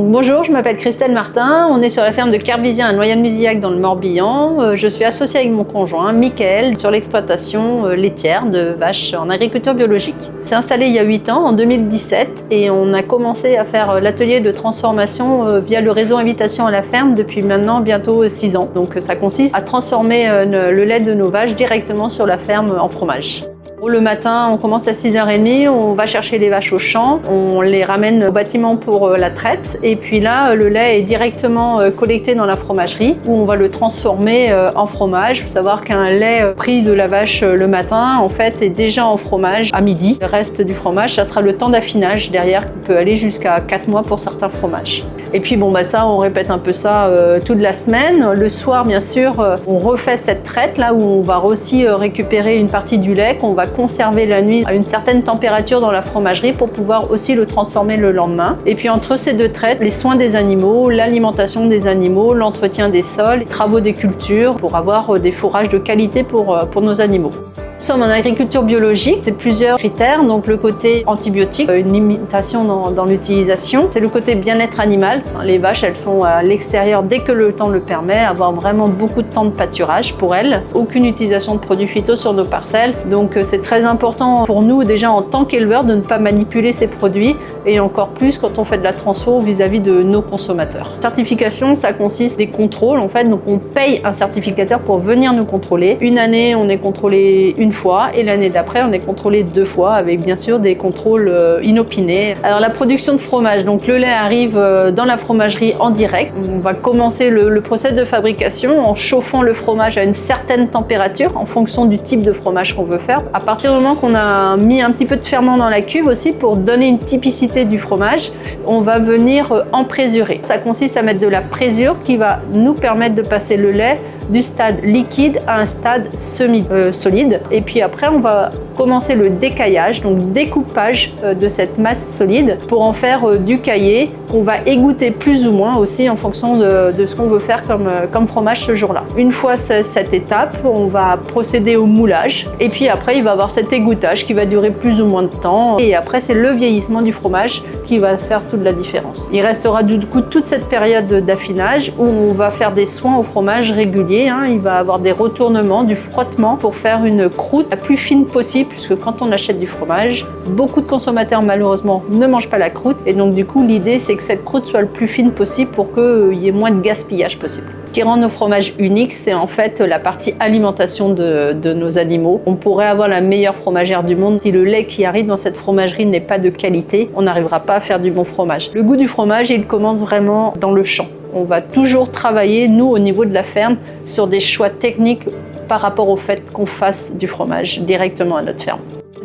Bonjour, je m'appelle Christelle Martin, on est sur la ferme de Kerbizien à Noyal-Muzillac dans le Morbihan. Je suis associée avec mon conjoint, Mickaël, sur l'exploitation laitière de vaches en agriculture biologique. On s'est installé il y a 8 ans, en 2017, et on a commencé à faire l'atelier de transformation via le réseau Invitation à la ferme depuis maintenant bientôt 6 ans. Donc ça consiste à transformer le lait de nos vaches directement sur la ferme en fromage. Le matin, on commence à 6h30, on va chercher les vaches au champ, on les ramène au bâtiment pour la traite et puis là, le lait est directement collecté dans la fromagerie où on va le transformer en fromage. Il faut savoir qu'un lait pris de la vache le matin, en fait, est déjà en fromage à midi. Le reste du fromage, ça sera le temps d'affinage derrière qui peut aller jusqu'à 4 mois pour certains fromages. Et puis ça, on répète un peu ça toute la semaine. Le soir, bien sûr, on refait cette traite là où on va aussi récupérer une partie du lait qu'on va conserver la nuit à une certaine température dans la fromagerie pour pouvoir aussi le transformer le lendemain. Et puis entre ces deux traites, les soins des animaux, l'alimentation des animaux, l'entretien des sols, les travaux des cultures pour avoir des fourrages de qualité pour nos animaux. Nous sommes en agriculture biologique, c'est plusieurs critères, donc le côté antibiotique, une limitation dans l'utilisation, c'est le côté bien-être animal. Les vaches, elles sont à l'extérieur dès que le temps le permet, avoir vraiment beaucoup de temps de pâturage pour elles, aucune utilisation de produits phyto sur nos parcelles, donc c'est très important pour nous déjà en tant qu'éleveurs de ne pas manipuler ces produits et encore plus quand on fait de la transfo vis-à-vis de nos consommateurs. Certification, ça consiste des contrôles en fait, donc on paye un certificateur pour venir nous contrôler. Une année, on est contrôlé une fois et l'année d'après on est contrôlé 2 fois avec bien sûr des contrôles inopinés. Alors la production de fromage, donc le lait arrive dans la fromagerie en direct. On va commencer le process de fabrication en chauffant le fromage à une certaine température en fonction du type de fromage qu'on veut faire. À partir du moment qu'on a mis un petit peu de ferment dans la cuve aussi pour donner une typicité du fromage, on va venir emprésurer. Ça consiste à mettre de la présure qui va nous permettre de passer le lait du stade liquide à un stade semi-solide. Et puis après, on va commencer le décaillage, donc découpage de cette masse solide pour en faire du caillé qu'on va égoutter plus ou moins aussi en fonction de ce qu'on veut faire comme fromage ce jour-là. Une fois cette étape, on va procéder au moulage. Et puis après, il va y avoir cet égouttage qui va durer plus ou moins de temps. Et après, c'est le vieillissement du fromage qui va faire toute la différence. Il restera du coup toute cette période d'affinage où on va faire des soins au fromage réguliers. Il va avoir des retournements, du frottement pour faire une croûte la plus fine possible puisque quand on achète du fromage, beaucoup de consommateurs malheureusement ne mangent pas la croûte et donc du coup l'idée c'est que cette croûte soit le plus fine possible pour qu'il y ait moins de gaspillage possible. Ce qui rend nos fromages uniques, c'est en fait la partie alimentation de nos animaux. On pourrait avoir la meilleure fromagère du monde. Si le lait qui arrive dans cette fromagerie n'est pas de qualité, on n'arrivera pas à faire du bon fromage. Le goût du fromage, il commence vraiment dans le champ. On va toujours travailler, nous, au niveau de la ferme, sur des choix techniques par rapport au fait qu'on fasse du fromage directement à notre ferme.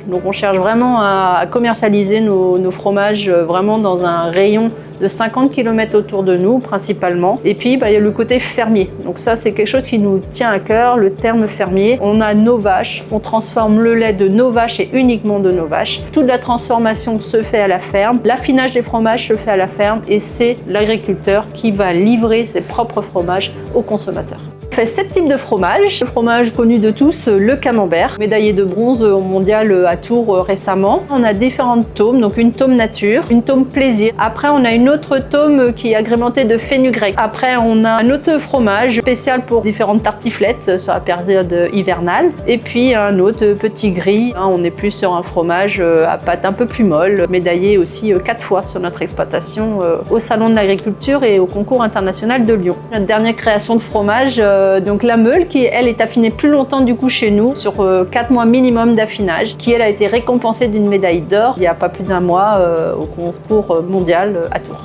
Donc on cherche vraiment à commercialiser nos fromages vraiment dans un rayon de 50 km autour de nous principalement. Et puis il y a le côté fermier. Donc ça c'est quelque chose qui nous tient à cœur, le terme fermier. On a nos vaches, on transforme le lait de nos vaches et uniquement de nos vaches. Toute la transformation se fait à la ferme, l'affinage des fromages se fait à la ferme et c'est l'agriculteur qui va livrer ses propres fromages aux consommateurs. On fait 7 types de fromages. Le fromage connu de tous, le camembert, médaillé de bronze au mondial à Tours récemment. On a différentes taumes, donc une taume nature, une taume plaisir. Après, on a une autre taume qui est agrémentée de fenugrec. Après, on a un autre fromage spécial pour différentes tartiflettes sur la période hivernale. Et puis un autre petit gris. On est plus sur un fromage à pâte un peu plus molle, médaillé aussi 4 fois sur notre exploitation au Salon de l'Agriculture et au Concours international de Lyon. Notre dernière création de fromage, donc la meule qui elle est affinée plus longtemps du coup chez nous sur 4 mois minimum d'affinage qui elle a été récompensée d'une médaille d'or il n'y a pas plus d'1 mois au concours mondial à Tours.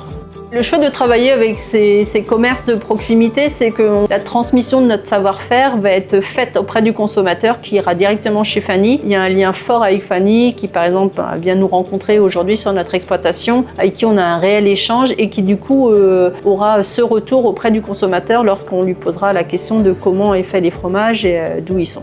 Le choix de travailler avec ces commerces de proximité, c'est que la transmission de notre savoir-faire va être faite auprès du consommateur qui ira directement chez Fanny. Il y a un lien fort avec Fanny qui, par exemple, vient nous rencontrer aujourd'hui sur notre exploitation, avec qui on a un réel échange et qui, du coup, aura ce retour auprès du consommateur lorsqu'on lui posera la question de comment est fait les fromages et d'où ils sont.